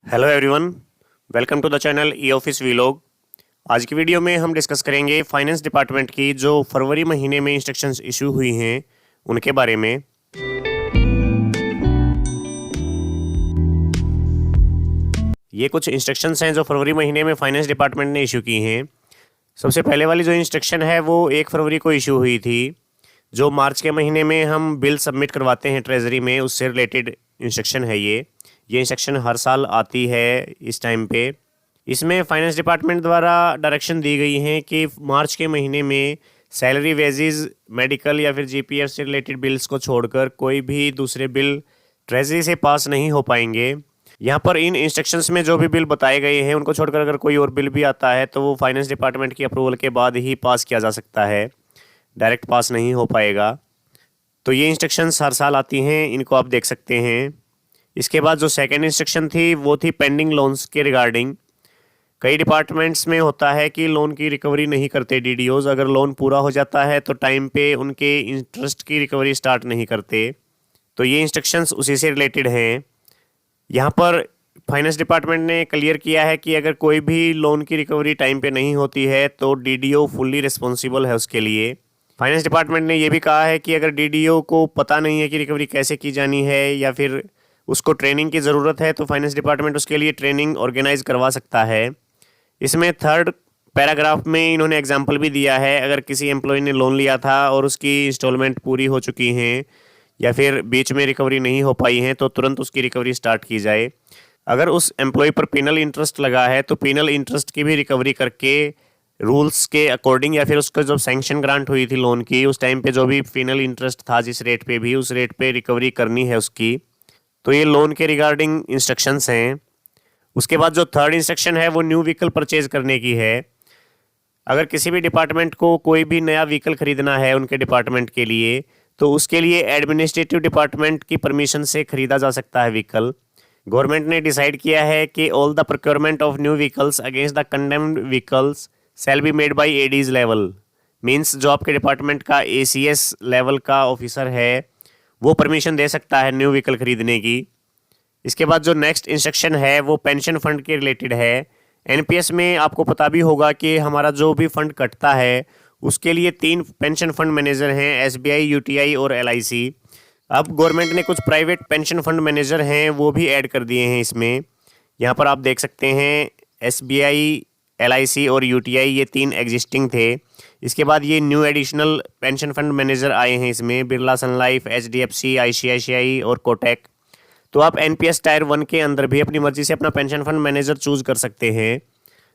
Hello everyone, welcome to the channel E office vlog. आज की video में हम डिस्कस करेंगे फाइनेंस डिपार्टमेंट की जो फरवरी महीने में इंस्ट्रक्शंस इशू हुई हैं उनके बारे में। ये कुछ इंस्ट्रक्शंस हैं जो फरवरी महीने में फाइनेंस डिपार्टमेंट ने इशू की हैं। सबसे पहले वाली जो इंस्ट्रक्शन है वो 1 फरवरी को इशू हुई थी। जो मार्च के महीने में हम बिल सबमिट करवाते हैं ट्रेजरी में, उससे रिलेटेड इंस्ट्रक्शन है ये इंस्ट्रक्शन हर साल आती है इस टाइम पे। इसमें फाइनेंस डिपार्टमेंट द्वारा डायरेक्शन दी गई है कि मार्च के महीने में सैलरी, वेजेस, मेडिकल या फिर जीपीएफ से रिलेटेड बिल्स को छोड़कर कोई भी दूसरे बिल ट्रेजरी से पास नहीं हो पाएंगे। यहाँ पर इन इंस्ट्रक्शंस में जो भी बिल बताए गए हैं उनको छोड़कर अगर कोई और बिल भी आता है तो वो फाइनेंस डिपार्टमेंट की अप्रूवल के बाद ही पास किया जा सकता है, डायरेक्ट पास नहीं हो पाएगा। तो ये इंस्ट्रक्शंस हर साल आती हैं, इनको आप देख सकते हैं। इसके बाद जो सेकंड इंस्ट्रक्शन थी वो थी पेंडिंग लोन्स के रिगार्डिंग। कई डिपार्टमेंट्स में होता है कि लोन की रिकवरी नहीं करते डीडीओज। अगर लोन पूरा हो जाता है तो टाइम पे उनके इंटरेस्ट की रिकवरी स्टार्ट नहीं करते। तो ये इंस्ट्रक्शंस उसी से रिलेटेड हैं। यहाँ पर फाइनेंस डिपार्टमेंट ने क्लियर किया है कि अगर कोई भी लोन की रिकवरी टाइम पे नहीं होती है तो डीडीओ फुल्ली रिस्पॉन्सिबल है उसके लिए। फाइनेंस डिपार्टमेंट ने ये भी कहा है कि अगर डीडीओ को पता नहीं है कि रिकवरी कैसे की जानी है या फिर उसको ट्रेनिंग की ज़रूरत है तो फाइनेंस डिपार्टमेंट उसके लिए ट्रेनिंग ऑर्गेनाइज करवा सकता है। इसमें थर्ड पैराग्राफ में इन्होंने एग्जांपल भी दिया है। अगर किसी एम्प्लॉय ने लोन लिया था और उसकी इंस्टॉलमेंट पूरी हो चुकी हैं या फिर बीच में रिकवरी नहीं हो पाई है तो तुरंत उसकी रिकवरी स्टार्ट की जाए। अगर उस एम्प्लॉय पर पेनल इंटरेस्ट लगा है तो पेनल इंटरेस्ट की भी रिकवरी करके रूल्स के अकॉर्डिंग या फिर उसका जब सैंक्शन ग्रांट हुई थी लोन की उस टाइम पे जो भी पेनल इंटरेस्ट था जिस रेट पे भी उस रेट पे रिकवरी करनी है उसकी। तो ये लोन के रिगार्डिंग इंस्ट्रक्शंस हैं। उसके बाद जो थर्ड इंस्ट्रक्शन है वो न्यू व्हीकल परचेज करने की है। अगर किसी भी डिपार्टमेंट को कोई भी नया व्हीकल खरीदना है उनके डिपार्टमेंट के लिए तो उसके लिए एडमिनिस्ट्रेटिव डिपार्टमेंट की परमिशन से खरीदा जा सकता है व्हीकल। गवर्नमेंट ने डिसाइड किया है कि all the procurement of new vehicles against the condemned vehicles shall be made by ADs level. Means जो आपके डिपार्टमेंट का एसीएस लेवल का ऑफिसर है वो परमिशन दे सकता है न्यू व्हीकल खरीदने की। इसके बाद जो नेक्स्ट इंस्ट्रक्शन है वो पेंशन फंड के रिलेटेड है। एनपीएस में आपको पता भी होगा कि हमारा जो भी फंड कटता है उसके लिए 3 पेंशन फंड मैनेजर हैं, एसबीआई, यूटीआई और एलआईसी। अब गवर्नमेंट ने कुछ प्राइवेट पेंशन फंड मैनेजर हैं वो भी ऐड कर दिए हैं इसमें। यहाँ पर आप देख सकते हैं एसबीआई, एलआईसी और यूटीआई ये 3 एग्जिस्टिंग थे। इसके बाद ये new additional pension fund manager आए हैं इसमें, बिरला सन लाइफ, एचडीएफसी, आईसीआईसीआई और कोटक। तो आप एनपीएस टायर 1 के अंदर भी अपनी मर्जी से अपना पेंशन फंड मैनेजर चूज कर सकते हैं।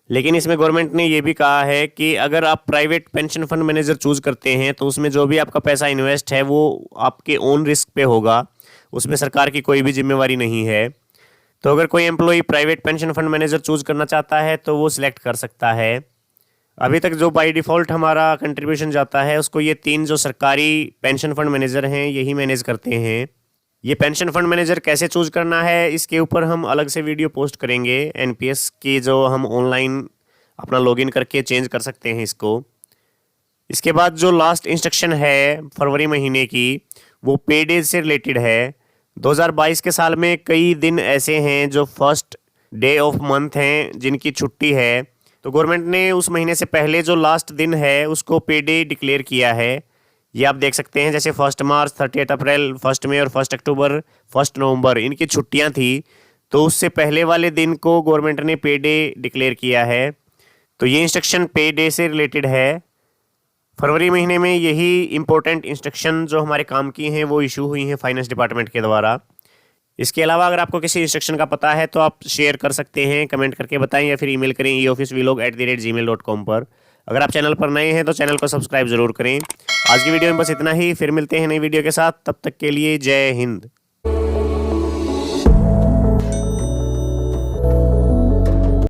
लेकिन इसमें गवर्नमेंट ने ये भी कहा है कि अगर आप private pension fund manager choose करते हैं तो उसमें जो भी आपका पैसा इन्वेस्ट है वो आपके ओन रिस्क पे होगा, उसमें सरकार की कोई भी जिम्मेवारी नहीं है। तो अगर कोई employee private pension fund manager choose करना चाहता है तो वो सिलेक्ट कर सकता है। अभी तक जो बाय डिफ़ॉल्ट हमारा कंट्रीब्यूशन जाता है उसको ये 3 जो सरकारी पेंशन फंड मैनेजर हैं यही मैनेज करते हैं। ये पेंशन फंड मैनेजर कैसे चूज करना है इसके ऊपर हम अलग से वीडियो पोस्ट करेंगे। एनपीएस की जो हम ऑनलाइन अपना लॉगिन करके चेंज कर सकते हैं इसको। इसके बाद जो लास्ट इंस्ट्रक्शन है फरवरी महीने की वो पे डेज से रिलेटेड है। 2022 के साल में कई दिन ऐसे हैं जो फर्स्ट डे ऑफ मंथ हैं जिनकी छुट्टी है। तो गवर्नमेंट ने उस महीने से पहले जो लास्ट दिन है उसको पे डे डिक्लेयर किया है। ये आप देख सकते हैं, जैसे 1 मार्च, 30 अप्रैल, 1 मई और 1 अक्टूबर, 1 नवंबर इनकी छुट्टियां थी। तो उससे पहले वाले दिन को गवर्नमेंट ने पे डे डिक्लेयर किया है। तो ये इंस्ट्रक्शन पे डे से रिलेटेड है। फरवरी महीने में यही इंपॉर्टेंट इंस्ट्रक्शन जो हमारे काम की हैं वो इशू हुई हैं फाइनेंस डिपार्टमेंट के द्वारा। इसके अलावा अगर आपको किसी इंस्ट्रक्शन का पता है तो आप शेयर कर सकते हैं, कमेंट करके बताएं या फिर ईमेल करें eofficevlog@gmail.com पर। अगर आप चैनल पर नए हैं तो चैनल को सब्सक्राइब जरूर करें। आज की वीडियो में बस इतना ही, फिर मिलते हैं नई वीडियो के साथ। तब तक के लिए जय हिंद।